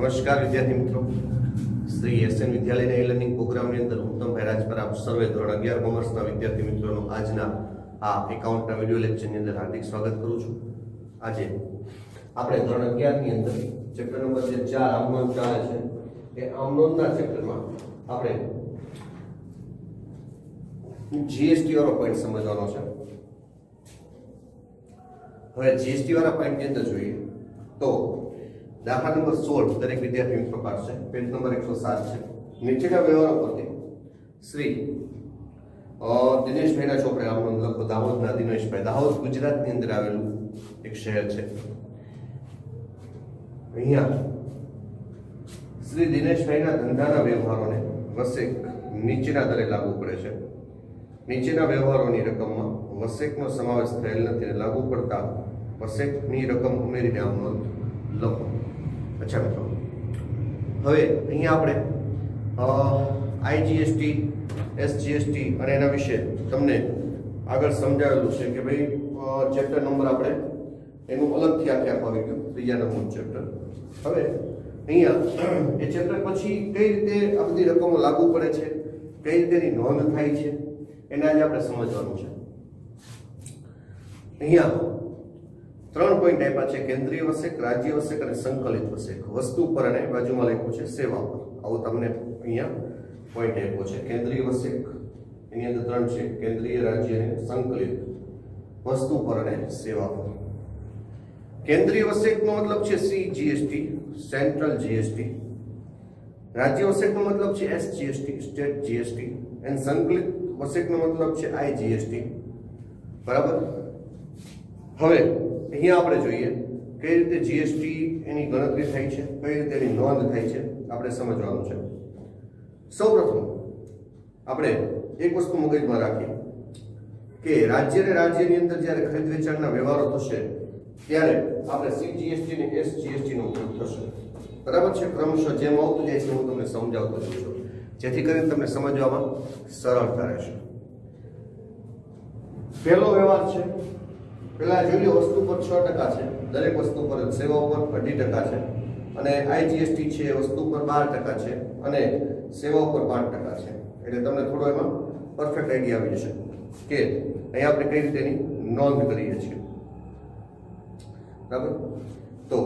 नमस्कार विद्यार्थी मित्रों, श्री एसएन विद्यालय ई लर्निंग प्रोग्राम ની અંદર ઉત્તમ ભાઈ પર આપ સર્વે ધોરણ 11 કોમર્સના વિદ્યાર્થી મિત્રોનું આજના આ એકાઉન્ટના વિડિયો લેક્ચરની અંદર હાર્દિક સ્વાગત કરું છું। આજે આપણે ધોરણ 11 ની અંદર ચેપ્ટર નંબર 4 આમનોંધ ચાલે છે એ આમનોંધના ચેપ્ટરમાં આપણે જીએસટી વાળો પોઈન્ટ સમજવાનો છે। હવે જીએસટી વાળા પોઈન્ટ ની અંદર જોઈએ તો દાખલા નંબર 16 દરેક વિદ્યાર્થી મિત્રો પાસે પેજ નંબર 107 છે। નીચેના વ્યવહારો પરથી શ્રી દિનેશભાઈના છોકરા આમનોંધ લખો દાહોદના દિનેશભાઈ। દાહોદ ગુજરાતની અંદર આવેલું એક શહેર છે। અહીંયા શ્રી દિનેશભાઈના ધંધાના વ્યવહારોને વસેક નીચેના દરે લાગુ પડે છે। નીચેના વ્યવહારોની રકમમાં વસેકનો સમાવેશ થયેલ નથી અને લાગુ પડતા વસેકની રકમ ઉમેરીને આમનોંધ લખો। अच्छा मित्रों, હવે અહીંયા આપણે આઈજીએસટી એસજીએસટી અને એના વિશે તમને આગળ સમજાવેલું છે કે ભાઈ ચેપ્ટર નંબર આપણે એનું અલગથી આખે આવી ગયું ત્રીજા નંબરનું ચેપ્ટર। હવે અહીંયા એ ચેપ્ટર પછી કઈ રીતે આ બધી રકમો લાગુ પડે છે, કઈ રીતે એની નોંધ થાય છે એના આજે આપણે સમજવાનું છે। અહીંયા 3 પોઈન્ટ આપ્યા છે, કેન્દ્રીય વસેક, રાજ્ય વસેક અને સંકલિત વસેક। વસ્તુ પર અને બાજુમાં લખ્યું છે સેવા પર। આવું તમને અહીંયા પોઈન્ટ આપ્યો છે। કેન્દ્રીય વસેક એની અંદર 3 છે, કેન્દ્રીય, રાજ્ય અને સંકલિત। વસ્તુ પર અને સેવા પર। કેન્દ્રીય વસેકનો મતલબ છે સીજીએસટી, સેન્ટ્રલ જીએસટી। રાજ્ય વસેકનો મતલબ છે એસજીએસટી, સ્ટેટ જીએસટી। અને સંકલિત વસેકનો મતલબ છે આઈજીએસટી। બરાબર। હવે અહીંયા આપણે જોઈએ કઈ રીતે જીએસટી એની ગણતરી થાય છે, કઈ રીતે એની નોંધ થાય છે આપણે સમજવાનું છે। સૌપ્રથમ આપણે એક વસ્તુ મગજમાં રાખીએ કે રાજ્ય અને રાજ્યની અંદર જ્યારે ખરીદ વેચાણના વ્યવહારો થશે ત્યારે આપણે સીજીએસટી અને એસજીએસટી નો ઉપયોગ થશે। બરાબર છે। ક્રમશઃ જેમ આવતું જાય છે હું તમને સમજાવતો જઉં છું જેથી કરીને તમને સમજવામાં સરળતા રહેશે। પહેલો વ્યવહાર છે, પેલા જોઈએ વસ્તુ પર 6% છે, દરેક વસ્તુ પર, સેવા ઉપર 2.5% છે અને આઈજીએસટી છે વસ્તુ પર 12% છે અને સેવા ઉપર 5% છે। એટલે તમને થોડો એમાં પરફેક્ટ આઈડિયા આવી જશે કે અહીંયા આપણે કઈ રીતે એની નોંધ કરીએ છીએ। બરાબર। તો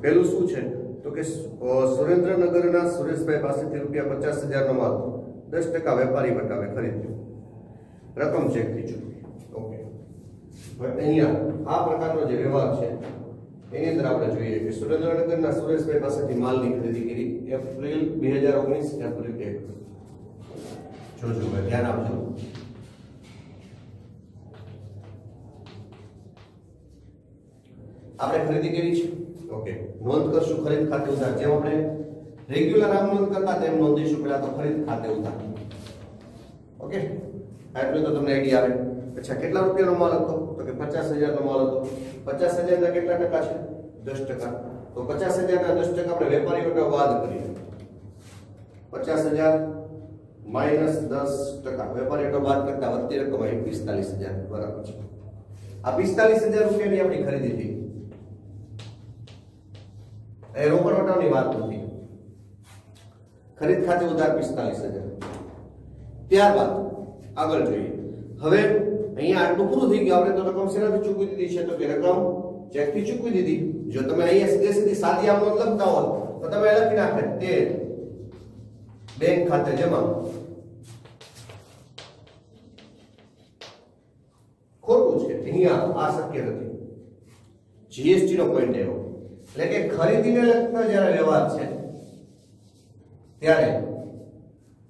પહેલું શું છે તો કે સુરેન્દ્રનગરના સુરેશભાઈ પાસેથી ₹50,000 નો માલ 10% વેપારી વટાવે ખરીદ્યો, રકમ ચેકથી ચૂકવી। ઓકે। હવે અહીંયા આ પ્રકારનો જે વ્યવહાર છે એની અંદર આપણે જોઈએ કે સુરેન્દ્રનગરના સુરેશભાઈ પાસેથી માલની ખરીદી કરી એપ્રિલ 2019 એપ્રિલ 1। જોજો ભાઈ, ધ્યાન આપજો। આપણે ખરીદી કરી છે। ઓકે। નોંધ કરશું ખરીદ ખાતે ઉધાર, જેમ આપણે રેગ્યુલર આમ નોંધ કરતા તેમ નોંધીશું પહેલા તો ખરીદ ખાતે ઉધાર। ઓકે। આટલું તો તમને આઈડિયા આવે। अच्छा, કેટલા રૂપિયાનો માલ હતો તો કે 50,000 નો માલ હતો। 50,000 ના કેટલા ટકા છે? 10%। તો 50,000 ના 10% આપણે વેપારી વટાવ બાદ કરીએ। 50,000 માઈનસ 10%, વેપારી વટાવ બાદ કરતા વધતી રકમ આવી 45,000। બરાબર છે। આ 45,000 રૂપિયાની આપણી ખરીદી થઈ। એ રોકડ વટાવની વાત નથી, ખરીદ ખાતે ઉધાર 45,000। ત્યારબાદ આગળ જોઈએ। હવે અહીંયા આટલું પૂરું થઈ ગયું। આપણે તો રકમ શેનાથી ચૂકવી દીધી છે તો કે રકમ ચેકથી ચૂકવી દીધી। જો તમે અહીંયા સીધી સાદી આમનોંધ લખતા હો તો તમે લખી નાખે તે બેંક ખાતે જમા। ખોટું છે, અહીંયા આ શક્ય નથી। જીએસટી નો પોઈન્ટ એવો એટલે કે ખરીદીને લગતા જ્યારે વ્યવહાર છે ત્યારે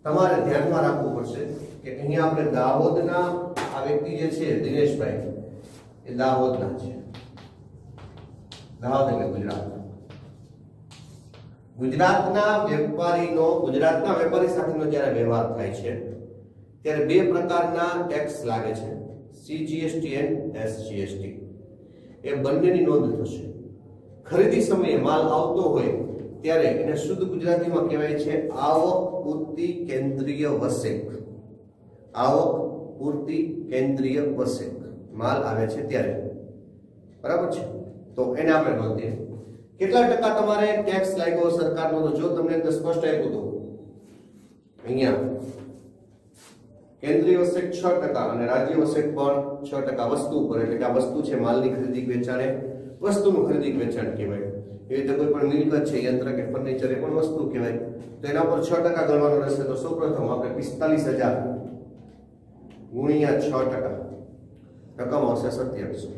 તમારે ધ્યાનમાં રાખવું પડશે કે અહીંયા આપણે દાહોદના આ વ્યક્તિ જે છે દિનેશભાઈ એ દાહોદના છે। દાહોદ એટલે ગુજરાતના વેપારી સાથેનો જ્યારે વ્યવહાર થાય છે ત્યારે બે પ્રકારના ટેક્સ લાગે છે, સીજીએસટી અને એસજીએસટી। એ બંનેની નોંધ થશે। ખરીદી સમયે માલ આવતો હોય ત્યારે એને શુદ્ધ ગુજરાતીમાં કહેવાય છે આવક પૂરતી કેન્દ્રીય વસેક। આવક પૂરતી કેન્દ્રીય વસેક માલ આવે છે ત્યારે। બરાબર છે। તો એને આપણે નોંધીએ કેટલા ટકા તમારે ટેક્સ લાગ્યો સરકારનો? તો જો તમને તો સ્પષ્ટ આપ્યું તો અહીંયા કેન્દ્રીય વસેક 6% અને રાજ્ય વસેક પણ 6% વસ્તુ ઉપર, એટલે કે આ વસ્તુ છે માલની ખરીદી વેચાણ, વસ્તુનું ખરીદી વેચાણ કહેવાય. એ રીતે કોઈ પણ મિલકત છે, યંત્ર કે ફર્નિચર એ પણ વસ્તુ કહેવાય. તો એના પર 6% ગણવાનું રહેશે. તો સૌપ્રથમ આપણે 45,000 ગુણ્યા 6%, રકમ આવશે 2700.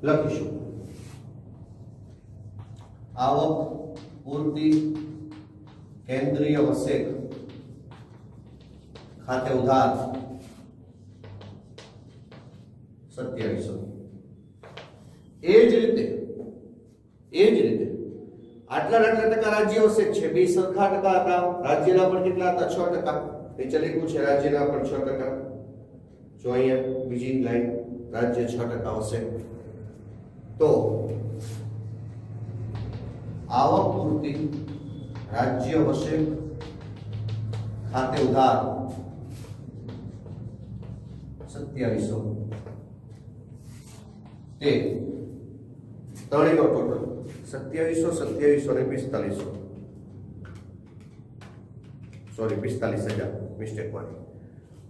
લખીશું આવક પૂર્તિ કેન્દ્રીય વસેક ખાતે ઉધાર 2700. એ જ રીતે આટલા ટકા રાજ્ય વસેક છે. બે સરખા ટકા હતા. રાજ્યના પણ કેટલા હતા? 6%. નીચે લખ્યું છે રાજ્યના પણ 6%. જો અહીંયા બીજી લાઈન રાજ્ય 6% વસેક. તો આવક પૂર્તિ રાજ્ય વસેક ખાતે ઉધાર 2700. તે ત્રણેયનો ટોટલ 2700, 2700 ને 4500. સોરી 45,000 મિસ્ટેક મારી.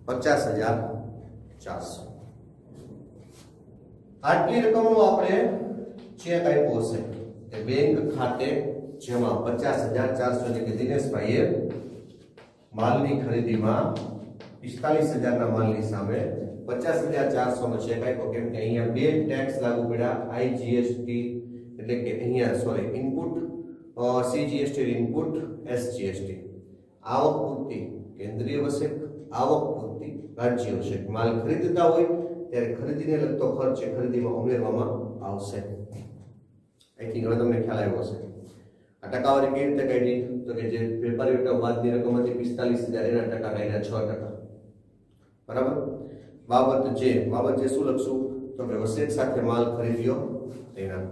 50,400. આટલી રકમનો આપણે ચેક આપ્યો હશે કે બેંક ખાતે જમા 50,400, એટલે કે દિનેશભાઈએ માલની ખરીદીમાં 45,000 ના માલની સામે 50,400 નો ચેક આપ્યો. કેમ કે અહીંયા બે ટેક્સ લાગુ પડ્યા, આઈજીએસટી એટલે કે અહીંયા sorry input, CGST input, SGST. આવક પૂર્તિ કેન્દ્રીય વસેક, આવક પૂર્તિ રાજ્ય વસેક. માલ ખરીદતા હોય ત્યારે ખરીદીને લગતો ખર્ચ ખરીદીમાં ઉમેરવામાં આવશે. આઈ થિંક હવે તમને ખ્યાલ આવ્યો હશે. આ ટકાવારી કેવી રીતે કાઢી? તો કે જે વેપારી વેચાણ બાદની રકમમાંથી 45,000 એના ટકા કાઢ્યા 6%. બરાબર. બાબત જે શું લખશું? તો કે વસેક સાથે માલ ખરીદ્યો તેના.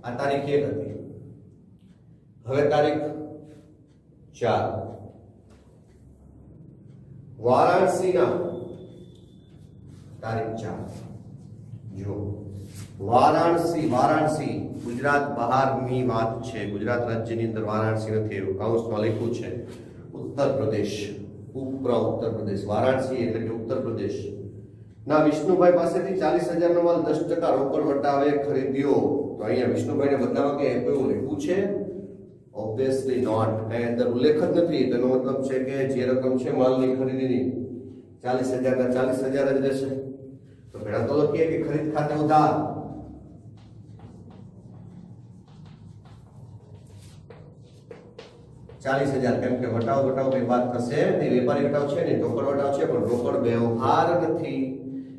આ તારીખ 1 હતી. હવે તારીખ 4 વારાણસીના તારીખ 4. જો વારાણસી ગુજરાત બહારની વાત છે. ગુજરાત રાજ્યની અંદર વારાણસી નથી, એવું કાઉન્સમાં લખ્યું છે. ઉત્તર પ્રદેશ, ઉત્તર પ્રદેશ. વારાણસી એટલે કે ઉત્તર પ્રદેશ ના વિષ્ણુભાઈ પાસેથી 40,000 નો માલ 10% રોકડ વટાવે ખરીદ્યો. તો અહીંયા વિષ્ણુભાઈને બદલામાં કે એવું લખ્યું છે? Obviously not. કઈ અંદર ઉલ્લેખ જ નથી. તેનો મતલબ છે કે જે રકમ છે માલની ખરીદીની 40,000 ના 40,000 જ રહેશે. તો પહેલા તો લખીએ કે ખરીદ ખાતે ઉધાર 40,000. કેમ કે વટાવ બે વાત થશે. તે વેપારી વટાવ છે ને, રોકડ વટાવ છે, પણ રોકડ વ્યવહાર નથી,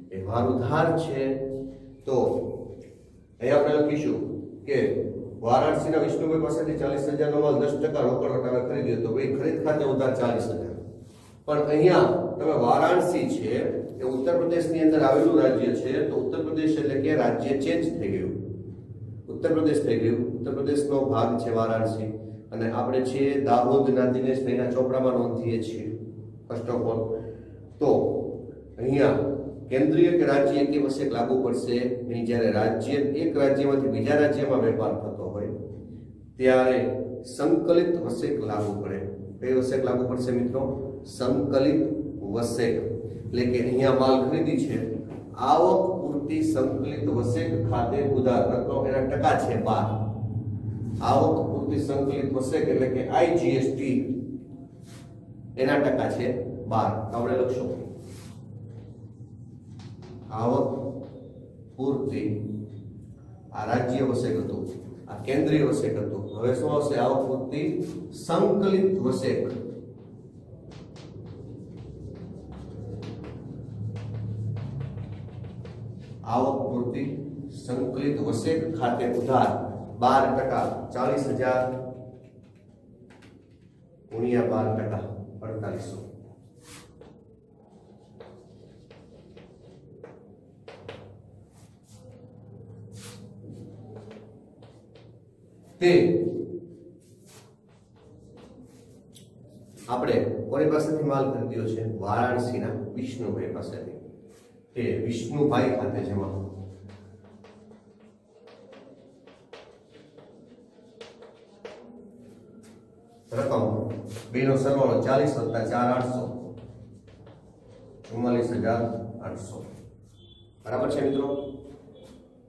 વ્યવહાર ઉધાર છે. તો અહીંયા આપણે લખીશું કે વારાણસીના વિષ્ણુભાઈ પાસેથી 40,000 નો માલ 10% રોકડ વટાવે ખરીદ્યો. તો ભાઈ ખરીદ ખાતે ઉધાર 40,000. પણ અહીંયા તમે વારાણસી છે એ ઉત્તર પ્રદેશની અંદર આવેલું રાજ્ય છે. તો ઉત્તર પ્રદેશ એટલે કે રાજ્ય ચેન્જ થઈ ગયું, ઉત્તર પ્રદેશ થઈ ગયું. ઉત્તર પ્રદેશનો ભાગ છે વારાણસી. અને આપણે છીએ દાહોદના દિનેશભાઈના ચોપડામાં નોંધીએ છીએ ફર્સ્ટ ઓફ ઓલ. તો અહીંયા કેન્દ્રીય કે રાજ્ય એક વસેક લાગુ પડશે નહીં. જ્યારે રાજ્ય એક રાજ્યમાંથી બીજા રાજ્યમાં વેપાર થતો હોય ત્યારે સંકલિત વસેક લાગુ પડે. કઈ વસેક લાગુ પડશે મિત્રો? સંકલિત વસેક. એટલે કે અહીંયા માલ ખરીદી છે, આવક પૂરતી સંકલિત વસેક ખાતે ઉધાર. રકમ એના ટકા છે 12. આવક પૂરતી સંકલિત વસેક એટલે કે આઈજીએસટી એના ટકા છે 12. આપણે લખશું આવક પૂરતી, આ રાજ્ય વસેક હતું, આ કેન્દ્રીય વસેક હતું. હવે શું આવશે? આવક પૂરતી સંકલિત વસેક. આવક પૂરતી સંકલિત વસેક ખાતે ઉધાર 12%. 40,000 ગુણ્યા 12%, 4800. તે આપણે કોની પાસેથી માલ ખરીદ્યો છે? વારાણસીના વિષ્ણુભાઈ પાસેથી. તે વિષ્ણુભાઈ ખાતે જમા રકમ બેનો સરવાળો 40 + 4 800 44,800 બરાબર છે મિત્રો.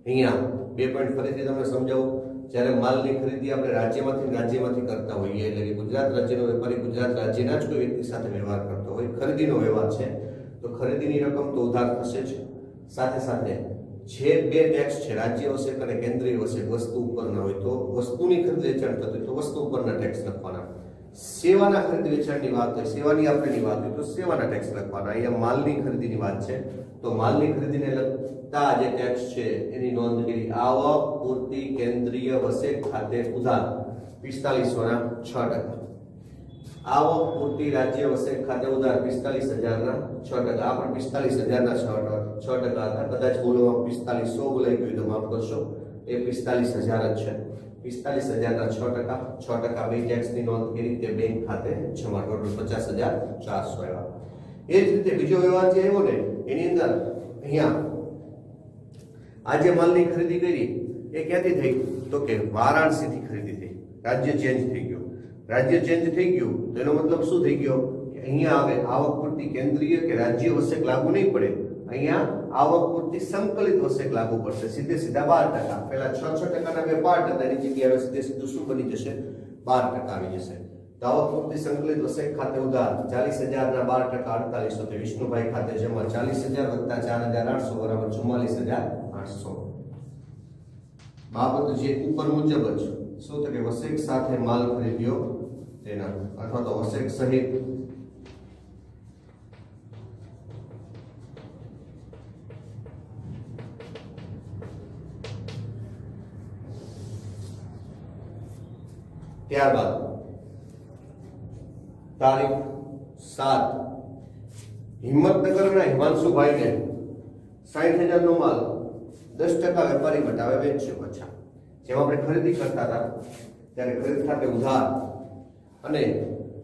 અહીંયા બે પોઈન્ટ ફરીથી તમને સમજાવું. જ્યારે માલની ખરીદી આપણે રાજ્યમાંથી કરતા હોઈએ, એટલે કે ગુજરાત રાજ્યનો વેપારી ગુજરાત રાજ્યના જ કોઈ વ્યક્તિ સાથે વ્યવહાર કરતો હોય, ખરીદીનો વ્યવહાર છે, તો ખરીદીની રકમ તો ઉધાર થશે જ. સાથે સાથે જે બે ટેક્સ છે, રાજ્ય વસેક અને કેન્દ્રીય વસેક, વસ્તુ ઉપરના હોય તો વસ્તુની ખરીદ વેચાણ થતું હોય તો વસ્તુ ઉપરના ટેક્સ લખવાના. સેવાના ખરીદ વેચાણની વાત હોય, સેવાની આપણીની વાત હોય તો સેવાના ટેક્સ લખવાના. અહીંયા માલની ખરીદીની વાત છે તો માલની ખરીદીને લગતા જે ટેક્સ છે એની નોંધ કરી. આવક પૂર્તિ કેન્દ્રીય વસેક ખાતે ઉધાર 45,6%. આવક પૂર્તિ રાજ્ય વસેક ખાતે ઉધાર 45,000,6%. આ પણ 45,000,6% હતા. કદાચ બોલવામાં 4500 બોલાઈ ગયું તો માફ કરશો, એ 45,000 જ છે. 45,000,6%, 6% બે ટેક્સની નોંધ કરી તે બેંક ખાતે જમા. ટોટલ 50,400 આવ્યા. એ જ રીતે બીજો વ્યવહાર જે આવ્યો ને એની અંદર અહીંયા આજે માલની ખરીદી કરી એ ક્યાંથી થઈ તો કે વારાણસીથી ખરીદી થઈ. રાજ્ય ચેન્જ થઈ ગયું. રાજ્ય ચેન્જ થઈ ગયું તો એનો મતલબ શું થઈ ગયો કે અહીંયા હવે આવક પૂર્તિ કેન્દ્રીય કે રાજ્ય વસેક લાગુ નહીં પડે. અહીંયા આવક પૂર્તિ સંકલિત વસેક લાગુ પડશે. સીધા 12%. પહેલા 6% બે પાર્ટ હતા, એની જગ્યાએ સીધું શું બની જશે? 12% આવી જશે. તો આવક પૂર્તિ સંકલિત વસેક ખાતે ઉધાર 40,000 ના 12% 4800. તો વિષ્ણુભાઈ ખાતે જમા 40,000 + 4,800 બરાબર 44,800. બાબત જે ઉપર મુજબ જ શું તો કે વસેક સાથે માલ ખરીદ્યો તેના અથવા તો વસેક સહિત ત્યારબાદ તારીખ 7 હિંમતનગરના હિમાંશુભાઈને 60,000 નો માલ 10% વેપારી બતાવે વેચ્યો. અચ્છા, જેમ આપણે ખરીદી કરતા હતા ત્યારે ખરીદ ખાતે ઉધાર અને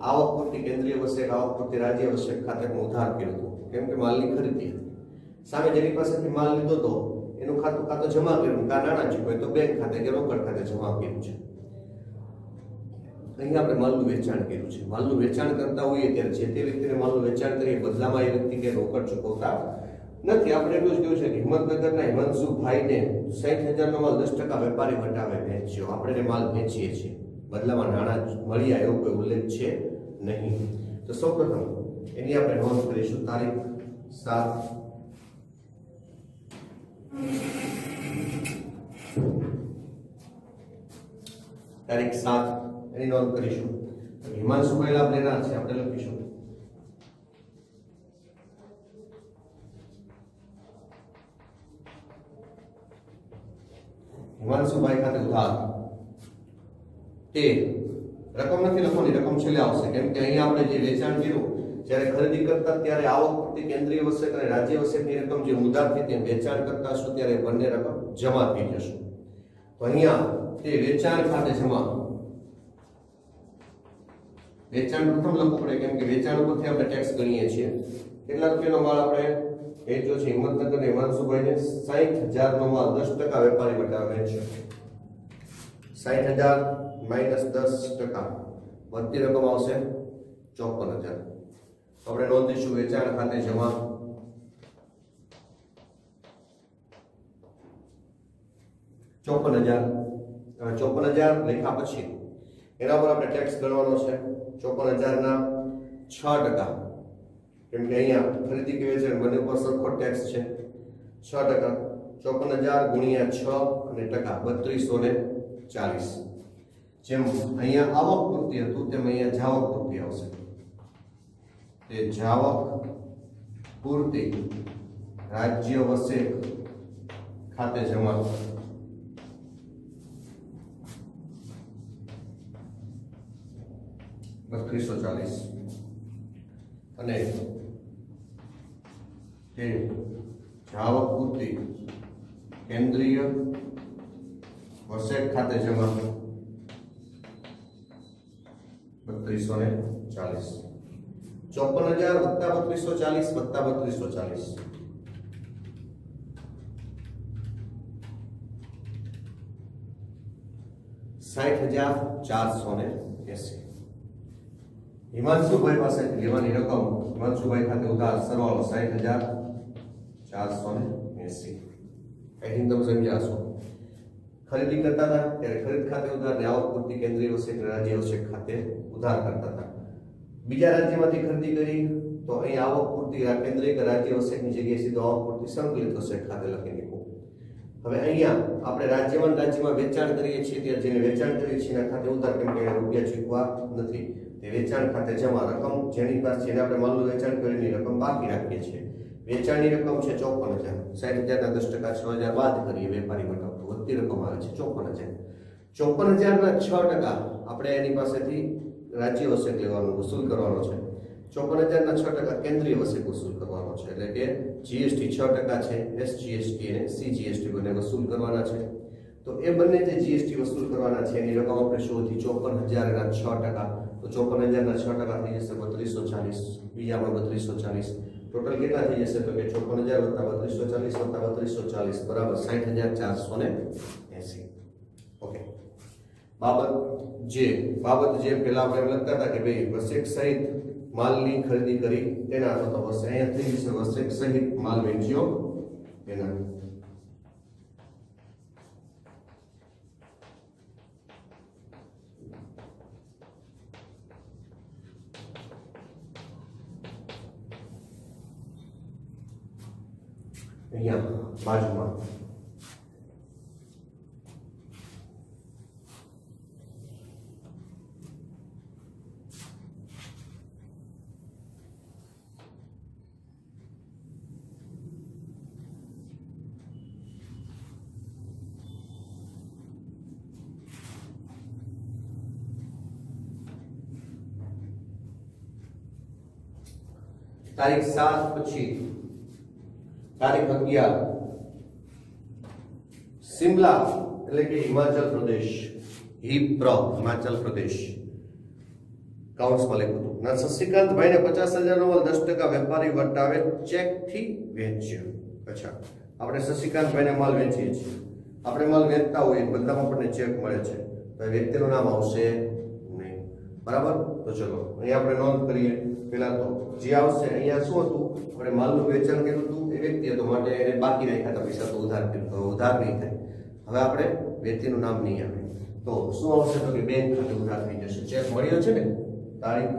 આવક પૂર્તિ કેન્દ્રીય વસેક આવક પૂર્તિ રાજ્ય વસેક ખાતેમાં ઉધાર કર્યું હતું, કેમ કે માલની ખરીદી હતી. સામે જેની પાસેથી માલ લીધો તો એનું ખાતું કાં તો જમા કર્યું, કાં નાણાં ચૂકવે તો બેંક ખાતે કે રોકડ ખાતે જમા કર્યું છે. અહીંયા આપણે માલનું વેચાણ કર્યું છે. માલનું વેચાણ કરતા હોઈએ ત્યારે જે તે વ્યક્તિને માલનું વેચાણ કરીએ બદલામાં એ વ્યક્તિ કે રોકડ ચૂકવતા નથી. આપણે એટલું જ કહ્યું છે કે હિંમતનગરના હિમાંશુભાઈને 60,000 નો માલ 10% વેપારી બતાવે વેચ્યો. આપણે એને માલ વેચીએ છીએ, બદલામાં નાણાં મળ્યા એવો કોઈ ઉલ્લેખ છે નહીં. તો સૌપ્રથમ એની આપણે નોંધ કરીશું. તારીખ 7 એની નોંધ કરીશું. હિમાંશુભાઈ લાભ લેનાર છે, આપણે લખીશું હિમાંશુભાઈ ખાતે ઉધાર. તે રકમ નથી લખવાની, રકમ છેલ્લે આવશે, કેમ કે અહીંયા આપણે જે વેચાણ કર્યું જ્યારે ખરીદી કરતા ત્યારે આવક પૂર્તિ કેન્દ્રીય વસેક અને રાજ્ય વસેકની રકમ જે ઉધાર થઈ તે વેચાણ કરતા હશું ત્યારે બંને રકમ જમા થઈ જશે. તો અહીંયા તે વેચાણ ખાતે જમા. વેચાણ પ્રથમ લખવું પડે, કેમ કે વેચાણ ઉપરથી આપણે ટેક્સ ગણીએ છીએ. કેટલા રૂપિયાનો માલ આપણે વેચ્યો છે? હિંમતનગર હિમાંશુભાઈને 60,000 નો માલ 10% વેપારી બતાવે વેચ્યો. 60,000 - 10% વધતી રકમ આવશે 54,000. આપણે નોંધીશું વેચાણ ખાતે જમા. ₹54,000 લેખા પછી એના પર આપણે ટેક્સ ગણવાનો છે. 54,000 ના 6%, કેમ કે અહીંયા ખરીદી કે વેચાણ બંને પર સરખો ટેક્સ છે. 6%, 54,000 × 6 અને ટકા 3240. જેમ અહીંયા આવક પૂર્તિ હતું તેમ અહીંયા જાવક પૂર્તિ આવશે. તે જાવક પૂર્તિ રાજ્ય વસેક ખાતે જમા. ₹3240 અને તે જાવક પૂર્તિ કેન્દ્રીય વસેક ખાતે જમા 3240 54,000 વત્તા 3240 વત્તા 3240 60,480 हिमांशुभाई પાસે લેવાની રકમ हिमांशुभाई ખાતે ઉધાર સરવાળો 60,480 અહીં તમે સમજ્યા છો खरीदी करता था ત્યારે खरीद खाते उधार ने आवक पूर्ति केंद्रीय आवश्यक राज्य आवश्यक खाते उधार करता था બીજા રાજ્યમાંથી ખરીદી કરી તો અહીં આવક પૂર્તિ કેન્દ્રીય કે રાજ્ય આવશ્યકની જગ્યાએ સીધો આવક પૂર્તિ સંકલિત આવશ્યક ખાતે લખી દીધું હવે અહીંયા આપણે રાજ્યમાં વેચાણ કરીએ છીએ ત્યારે જેને વેચાણ કરીએ છીએ એના ખાતે ઉધાર કેમ કે રૂપિયા ચૂકવા નથી તે વેચાણ ખાતે જમા રકમ જેની પાસે જેને આપણે માલનું વેચાણ કરીને રકમ બાકી રાખીએ છીએ વેચાણની રકમ છે 54,000 60,000 ના 10% 6,000 બાદ કરીએ વેપારી માટે વધતી રકમ આવે છે 54,000 ના 6% આપણે એની પાસેથી રાજ્ય આવશ્યક લેવાનું વસૂલ કરવાનો છે 54,000 ના 6% કેન્દ્રીય આવશ્યક વસૂલ કરવાનો છે એટલે કે જીએસટી 6% છે એસજીએસટી અને સીજીએસટી બંને વસૂલ કરવાના છે તો એ બંને જે જીએસટી વસૂલ કરવાના છે એની રકમ આપણે શોધી 54,000 ના 6% તો 54,000 ના 6% થઈ જશે 3240 બીજામાં 3240 टोटल कितना થઈ જશે તો કે 54,000 વત્તા 3240 વત્તા 3240 બરાબર 60,480 ઓકે બાબત જે પહેલા આપણે લખતા હતા કે ભાઈ વસેક સહિત માલની ખરીદી કરી તેના તો બસ અહીંયા થઈ જશે વસેક સહિત માલ વેચ્યો તેના અહીંયા બાજુમાં તારીખ 7 પછી तारीख 11 शिमला એટલે કે હિમાચલ પ્રદેશ હિમાચલ પ્રદેશ કાઉન્સમાં લખ્યું હતું ના શશિકાંત ભાઈને 50,000 નો માલ 10% વેપારી વટાવે ચેક થી વેચ્યો અચ્છા આપણે શશિકાંત ભાઈને માલ વેચીએ છીએ આપણે માલ વેચતા હોઈએ બદલામાં આપણને ચેક મળે છે તો વ્યક્તિનું નામ આવશે નહીં બરાબર તો ચલો અહીંયા આપણે નોંધ કરીએ પહેલા તો જે આવશે અહીંયા શું હતું આપણે માલનું વેચાણ કર્યું હતું व्यक्ति तो माटे એને બાકી રાખ્યા હતા પૈસા તો ઉધાર નહીં થાય હવે આપણે વ્યક્તિનું નામ નહીં આવે તો શું આવશે તો કે બેંક ખાતે ઉધાર થઈ જશે ચેક મળ્યો છે ને તારીખ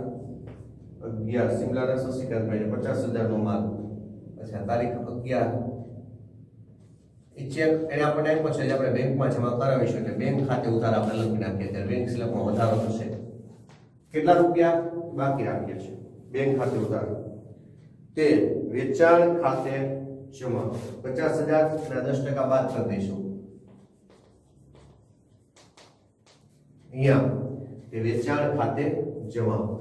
11 શિમલાના શશિકાંતભાઈને 50,000 નો માલ અચ્છા તારીખ 11 એ ચેક એને આપણે ટાઈમ પછી આપણે બેંકમાં જમા કરાવીશું એટલે બેંક ખાતે ઉધાર આપણે લખી નાખીએ ત્યારે બેંક સ્લેબમાં વધારો થશે કેટલા રૂપિયા બાકી રાખીએ છીએ બેંક ખાતે ઉધાર તે વેચાણ ખાતે જમા 50,000 ના 10% બાદ કરી દઈશું અહીંયા તે વેચાણ ખાતે જમા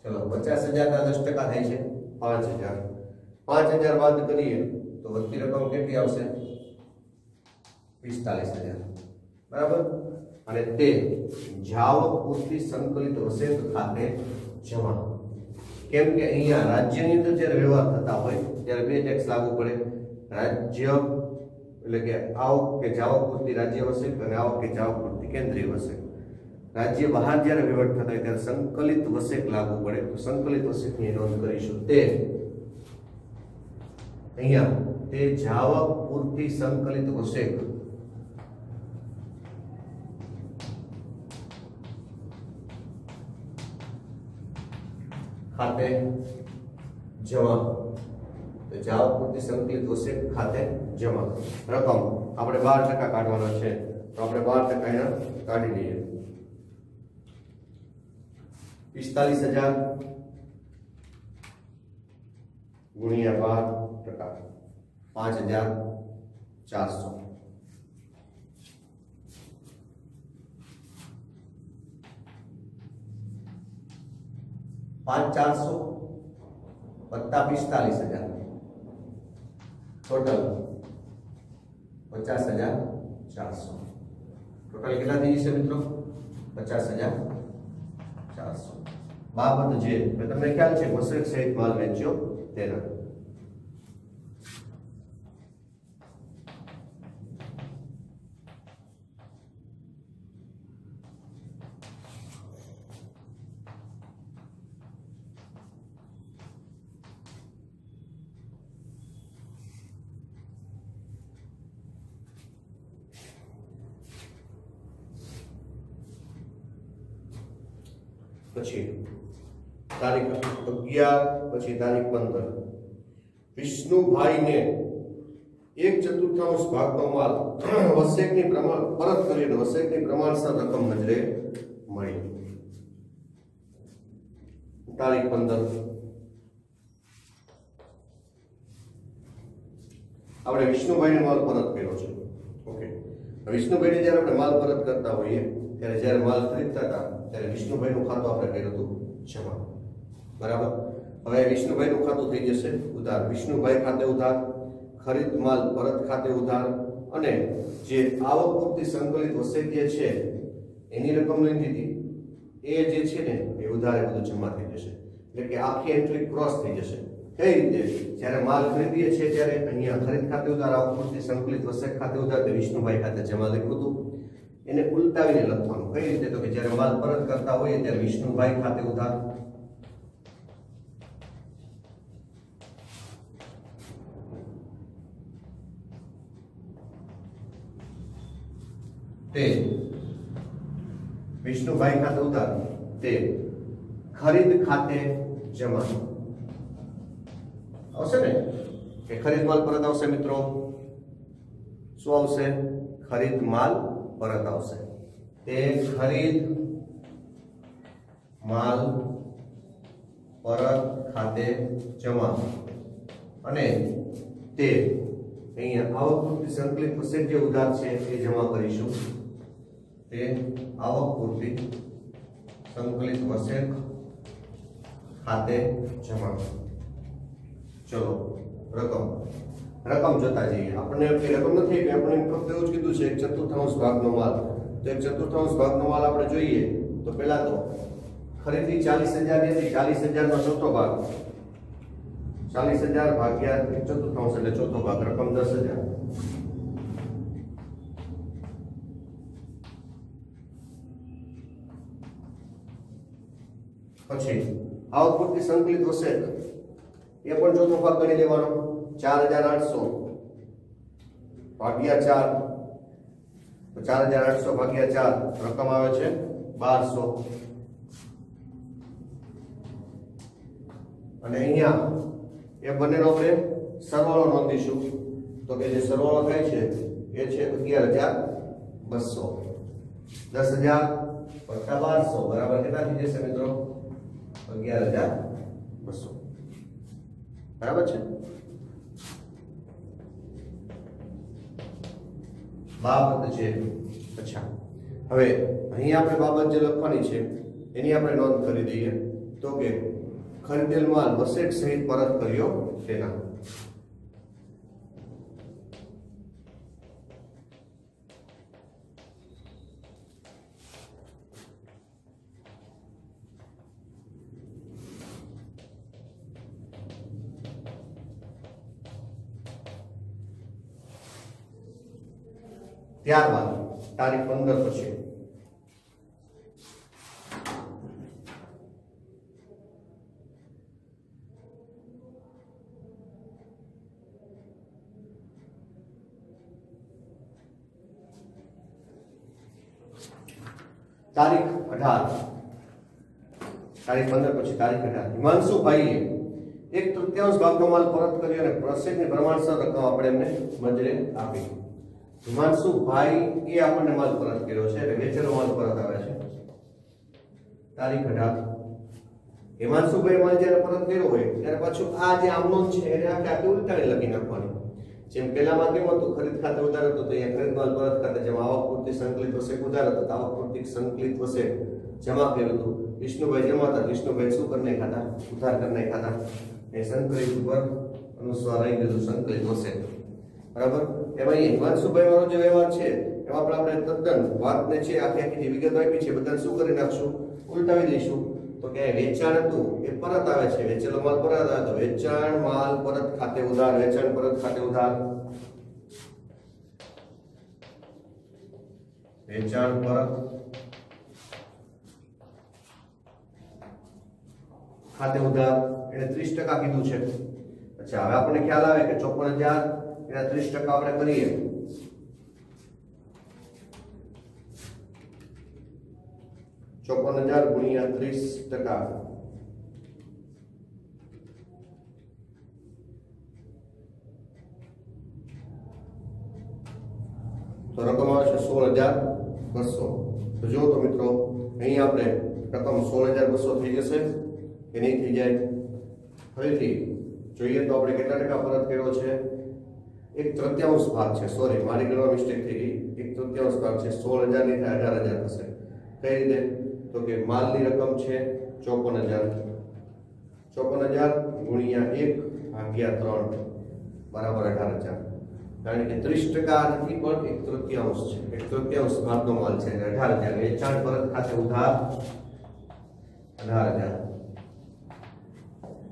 ચલો 50,000 ના 10% થાય છે 5,000 5,000 બાદ કરીએ તો વધતી રકમ કેટલી આવશે 45,000 બરાબર અને તે જાવક પૂર્તિ સંકલિત વસેક ખાતે જમા કેમ કે અહીંયા રાજ્યની અંદર જ્યારે વ્યવહાર થતા હોય ત્યારે બે ટેક્સ લાગુ પડે રાજ્ય એટલે કે આવક કે જાવક પૂર્તિ રાજ્ય વસેક અને આવક કે જાવક પૂર્તિ કેન્દ્રીય વસેક રાજ્ય બહાર જ્યારે વ્યવહાર થતા હોય ત્યારે સંકલિત વસેક લાગુ પડે તો સંકલિત વસેકની નોંધ કરીશું તે અહીંયા તે જાવક પૂર્તિ સંકલિત વસેક खाते जमा तो जावक पूर्ति संकलित वसેક खाते जमा रकम આપણે 12% કાઢવાનો છે તો આપણે 12% અહીંયા કાઢી લઈએ 45,000 ગુણ્યા 12% 5,400 5,400 वत्ता 45,000 टोटल 50,000 400 टोटल કેટલા થઈ જશે મિત્રો 50,400 બાબત જે તમને ખ્યાલ છે વસેક સહિત માલ વેચ્યો તેના પછી તારીખ 11 પછી તારીખ 15 વિષ્ણુભાઈ ને 1/4 ભાગનો માલ વસેકની પ્રમાણ પરત કરીને વસેકની પ્રમાણસર રકમ નજરે મળી તારીખ 15 આપણે વિષ્ણુભાઈને માલ પરત કર્યો છે ઓકે વિષ્ણુભાઈને જ્યારે આપણે માલ પરત કરતા હોઈએ ત્યારે જ્યારે માલ ખરીદતા હતા ત્યારે વિષ્ણુભાઈનું ખાતું આપણે કર્યું હતું જમા બરાબર હવે વિષ્ણુભાઈનું ખાતું થઈ જશે ઉધાર વિષ્ણુભાઈ ખાતે ઉધાર ખરીદ માલ પરત ખાતે ઉધાર અને જે આવક પૂરતી સંકલિત વસેક જે છે એની રકમ લીધી હતી એ જે છે ને એ ઉધારે બધું જમા થઈ જશે એટલે કે આખી એન્ટ્રી ક્રોસ થઈ જશે કઈ રીતે જ્યારે માલ ખરીદીએ છીએ ત્યારે અહીંયા ખરીદ ખાતે ઉધાર આવક પૂરતી સંકલિત વસેક ખાતે ઉધાર તો વિષ્ણુભાઈ ખાતે જમા લખ્યું હતું એને ઉલટાવીને લખવાનું કઈ રીતે તો કે જ્યારે માલ પરત કરતા હોઈએ ત્યારે વિષ્ણુભાઈ ખાતે ઉધાર તે વિષ્ણુભાઈ ખાતે ઉધાર તે ખરીદ ખાતે જમા આવશે ને કે ખરીદ માલ પરત આવશે મિત્રો શું આવશે ખરીદ માલ પરત આવશે તે ખરીદ માલ પરત ખાતે જમા અને તે અહીંયા આવક પૂરતી સંકલિત વસેક જે ઉધાર છે એ જમા કરીશું તે આવક પૂરતી સંકલિત વસેક ખાતે જમા ચલો રકમ જોતા જઈએ આપણને રકમ નથી કે આપણે ફક્ત એવું જ કીધું છે 1/4 ભાગનો માલ તો 1/4 ભાગનો માલ આપણે જોઈએ તો પહેલા તો ખરીદી 40,000 ની હતી 40,000 નો ચોથો ભાગ 40,000 ભાગ્યા 1/4 એટલે ચોથો ભાગ રકમ 10,000 પછી આવક પૂરતી સંકલિત વસેક એ પણ ચોથો ભાગ ગણી લેવાનો 4,800 ભાગ્યા 4 તો 4,800 ભાગ્યા 4 રકમ આવે છે 1,200 અને અહીંયા એ બંનેનો આપણે સરવાળો નોંધીશું તો કે જે સરવાળો થાય છે એ છે 11,200 10,000 વત્તા 1,200 બરાબર કેટલા થઈ જશે મિત્રો 11,200 બરાબર છે બાબત છે અચ્છા હવે અહીંયા આપણે બાબત જે લખવાની છે એની આપણે નોંધ કરી દઈએ તો કે ખરીદેલ માલ વસેક સહિત પરત કર્યો તેના ત્યારબાદ તારીખ 15 પછી તારીખ 18 તારીખ 15 પછી તારીખ 18 હિમાંશુભાઈએ 1/3 ભાગનો માલ પરત કર્યો અને વસેકની પ્રમાણસર રકમ આપણે એમને મંજૂરી આપી હિમાંશુભાઈ એ આપણને માલ પરત કર્યો છે એટલે વેચેલો માલ પરત આવે છે તારીખ 18 હિમાંશુભાઈ માલ જ્યારે પરત કર્યો હોય ત્યારે પાછું આ જે આમનો છે એને આપણે આખી ઉલટાવી લખી નાખવાની જેમ પહેલામાં કેમ હતું ખરીદ ખાતે ઉધાર હતો તો અહીંયા ખરીદ માલ પરત ખાતે જેમ આવક પૂરતી સંકલિત વસેક ઉધાર હતો તો આવક પૂરતી સંકલિત વસેક જમા કર્યું હતું વિષ્ણુભાઈ જમા હતા વિષ્ણુભાઈ શું કરી નાખ્યા હતા ઉધાર કરી નાખ્યા હતા એ સંકલિત ઉપર અનુસ્વાર આવી ગયું સંકલિત વસેક બરાબર એમાં હિમાંશુભાઈ વાળો જે વ્યવહાર છે એમાં પણ આપણે તદ્દન વાતને છે આખી આખી વિગત આપી છે બધાને શું કરી નાખશું ઉલટાવી દઈશું તો કે વેચાણ હતું એ પરત આવે છે વેચેલો માલ પરત આવે તો વેચાણ માલ પરત ખાતે ઉધાર વેચાણ પરત ખાતે ઉધાર વેચાણ પરત ખાતે ઉધાર એને 30% કીધું છે અચ્છા હવે આપણને ખ્યાલ આવે કે 54000 એના 30% આપણે કરીએ ₹54,000 ગુણ્યા 30% તો રકમ આવે છે 16,200 તો જો તો મિત્રો અહીં આપણે રકમ 16,200 થઈ જશે કે નહીં થઈ જાય ફરીથી જોઈએ તો આપણે કેટલા ટકા પરત કર્યો છે 1/3 ભાગ છે સોરી મારી ગણવા મિસ્ટેક થઈ ગઈ 1/3 ભાગ છે 16,000 ની થાય 18,000 થશે કઈ રીતે તો કે માલની રકમ છે 54,000 ગુણ્યા 1 ભાગ્યા 3 બરાબર 18,000 કારણ કે 30% નથી પણ 1/3 ભાગનો માલ છે 18,000 વેચાણ પરત ખાતે ઉધાર 18,000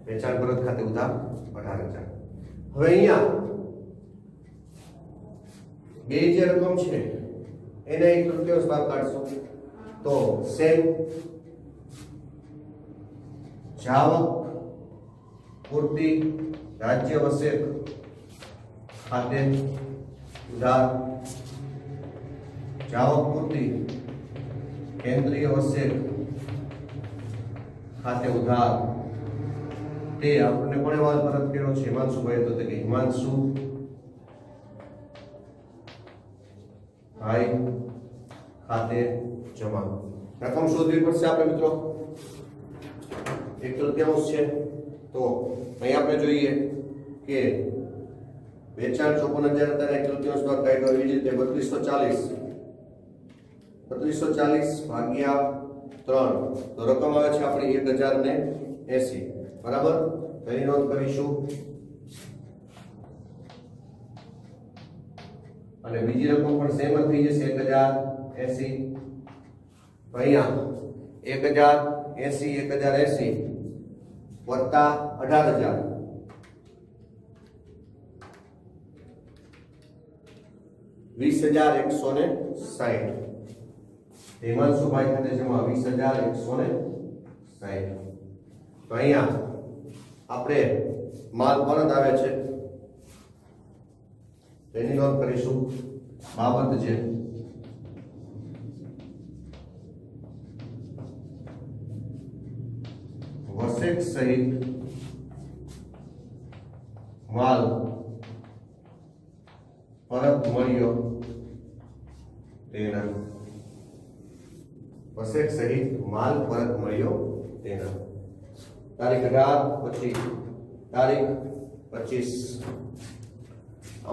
વેચાણ પરત ખાતે ઉધાર 18,000 હવે અહીંયા બે જે રકમ છે એને 1/3 ભાગ કાઢશો તો સેમ જાવક પૂર્તિ રાજ્ય વસેક ખાતે ઉધાર જાવક પૂર્તિ કેન્દ્રીય વસેક ખાતે ઉધાર તે આપણને કોણે માલ પરત કર્યો છે હિમાંશુભાઈ તો કે હિમાંશુ ભાઈ ખાતે જમા રકમ શોધવી પડશે આપણે મિત્રો 1/3 છે તો અહીં આપણે જોઈએ કે વેચાણ 54,000 હતા 1/3 ભાગ કાઢ્યો એવી રીતે 3240 ભાગ્યા 3 તો રકમ આવે છે આપણી 1,080 બરાબર તેની નોંધ કરીશું અને બીજી રકમ પણ સેમ જ થઈ જશે 1,080 અહીંયા 1,080 વત્તા 18,000 20,160 હિમાંશુભાઈ ખાતે જમા 20,160 તો અહીંયા આપણે માલ પરત આવે છે તેની નોંધ કરીશું બાબત છે વસેક સહિત માલ પરત મળ્યો તેના વસેક સહિત માલ પરત મળ્યો તેના તારીખ 18 પછી તારીખ 25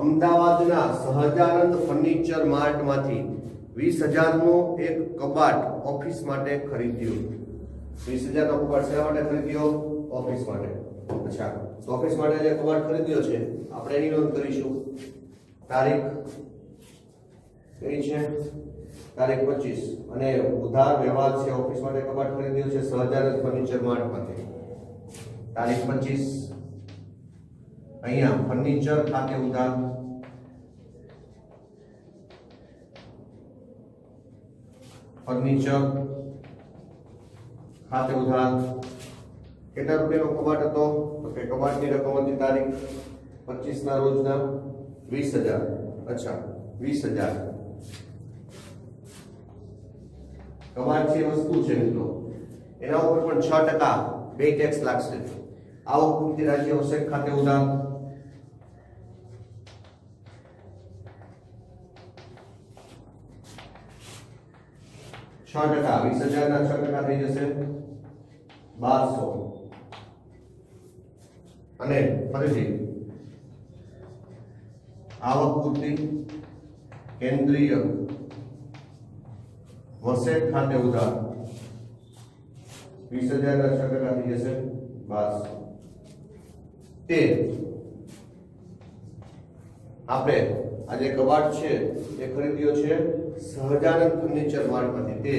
અમદાવાદના સહજાનંદ ફર્નિચર માર્ટમાંથી 20,000 નો એક કબાટ ઓફિસ માટે ખરીદ્યો 20,000 નો કબાટ શા માટે ખરીદ્યો ઓફિસ માટે અચ્છા ઓફિસ માટે જે કબાટ ખરીદ્યો છે આપણે એની નોંધ કરીશું તારીખ કઈ છે તારીખ 25 અને ઉધાર વ્યવહાર છે ઓફિસ માટે કબાટ ખરીદ્યો છે સહજાનંદ ફર્નિચર માર્ટમાંથી તારીખ 25 અહીંયા ફર્નિચર ખાતે ઉધાર ફર્નિચર ખાતે ઉધાર કેટલા રૂપિયાનો કબાટ હતો તો કે કબાટની રકમ હતી તારીખ 25 ના રોજના 20,000 અચ્છા 20,000 કબાટ છે વસ્તુ છે મિત્રો એના ઉપર પણ 6% બે ટેક્સ લાગશે આવક પૂર્તિ રાજ્ય વસેક ખાતે ઉધાર $6 20,000 ના 6% થઈ જશે 1200 અને ફરીથી આવક પૂર્તિ કેન્દ્રીય વસેક ખાતે ઉધાર 20,000 ના 6% થઈ જશે 1200 તે આપણે આ જે કબાટ છે એ ખરીદ્યો છે સહજાનંદ ફર્નિચર માર્ટમાંથી, તે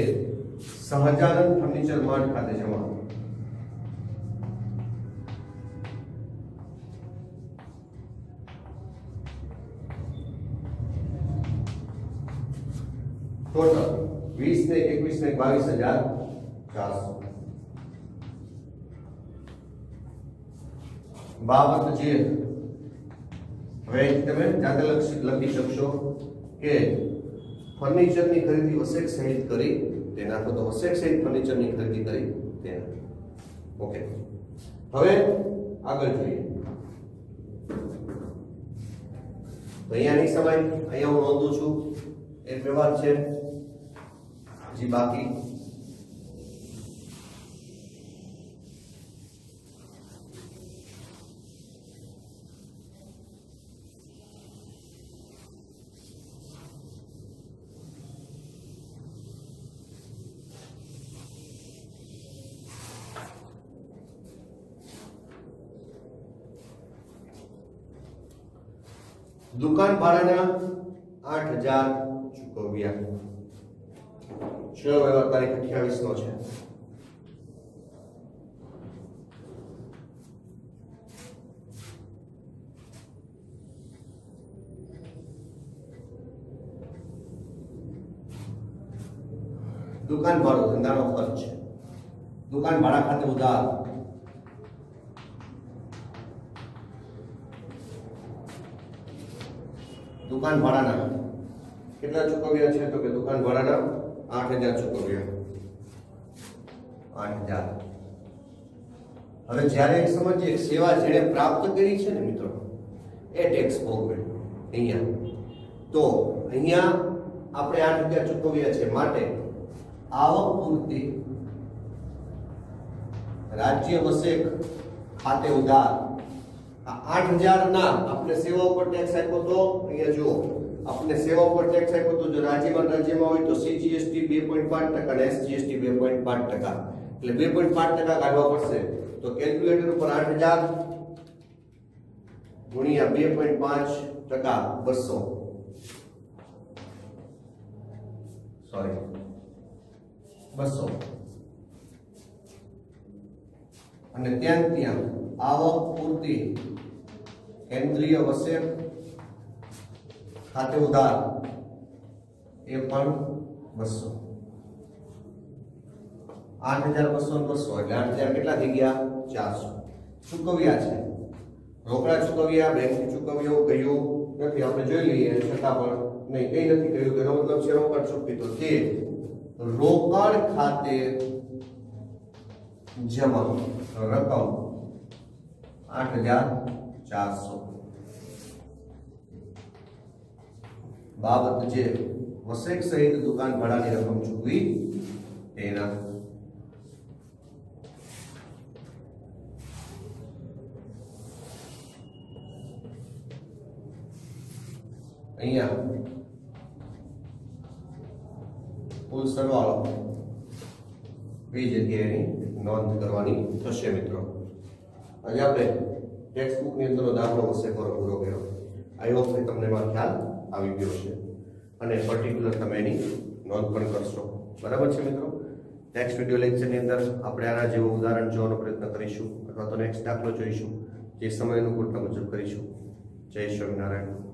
સહજાનંદ ફર્નિચર માર્ટ ખાતે જમા. टोटल 20 ने 21 ने 22,400. बाबत जे હવે તમે જાતે લખી શકશો કે ફર્નિચરની ખરીદી વસેક સહિત કરી તેના, તો વસેક સહિત ફર્નિચરની ખરીદી કરી તેના. ઓકે, હવે આગળ જોઈએ. તો અહીંયા નહીં સમય, અહીંયા હું નોંધું છું એક વ્યવહાર છે जी बाकी दुकान भाड़ा 8,000 चूकव्या. चलो व्यवहार तारीख 28 નો છે. दुकान भाड़ो धंधानो खर्च છે. दुकान भाड़ा खाते उधार. दुकान भाड़ाना કેટલા ચૂકવ્યા છે? તો કે દુકાન ભાડાના 8,000 ચૂકવ્યા. 8,000. હવે જ્યારે એક સમજીએ એક સેવા જેણે પ્રાપ્ત કરી છે ને મિત્રો, એ ટેક્સ ભોગવે અહીંયા. તો અહીંયા આપણે 8,000 ચૂકવ્યા છે, માટે આવક પૂરતી રાજ્ય વસેક ખાતે ઉધાર. આ 8,000 ના આપણે સેવા ઉપર ટેક્સ આપ્યો તો અહીંયા જુઓ, આપણે સેવા ઉપર ટેક્સ આપ્યો તો જો રાજ્યમાં હોય તો સીજીએસટી 2.5% અને એસજીએસટી 2.5%, એટલે 2.5% કાઢવા પડશે. તો કેલ્ક્યુલેટર ઉપર 8,000 ગુણ્યા 2.5% 200, સોરી 200, અને ત્યાં આવક પૂરતી કેન્દ્રીય વસેક खाते उधार ए पण 200. 8,200 ને 200 એટલે 8,000 કેટલા થઈ ગયા? 400. ચૂકવ્યા છે, રોકડા ચૂકવ્યા, બેંકથી ચૂકવ્યો કયું નથી, આપણે જોઈ લઈએ. છતાં પણ નહીં, કઈ નથી કહ્યું. તેનો મતલબ છે રોકડ ચૂકવી. તો તે રોકડ ખાતે જમા રકમ 8,400. बाबत जे वसेक सहित दुकान भाड़ानी रकम चूकवी तेना. અહીંયા કુલ સરવાળો બે જગ્યાએ નોંધ કરવાની થશે મિત્રો. આજે આપણે ટેક્સ્ટ બુક ની અંદરનો દાખલો વસેકોનો પૂરો કર્યો. આઈ હોપ કે તમને એમાં ખ્યાલ આવી ગયો છે અને પર્ટિક્યુલર તમે એની નોંધ પણ કરશો. બરાબર છે મિત્રો. નેક્સ્ટ વિડિયો લેક્ચરની અંદર આપણે આના જેવું ઉદાહરણ જોવાનો પ્રયત્ન કરીશું, અથવા તો નેક્સ્ટ દાખલો જોઈશું, જે સમય અનુકૂળતા મુજબ કરીશું. જય સ્વામિનારાયણ.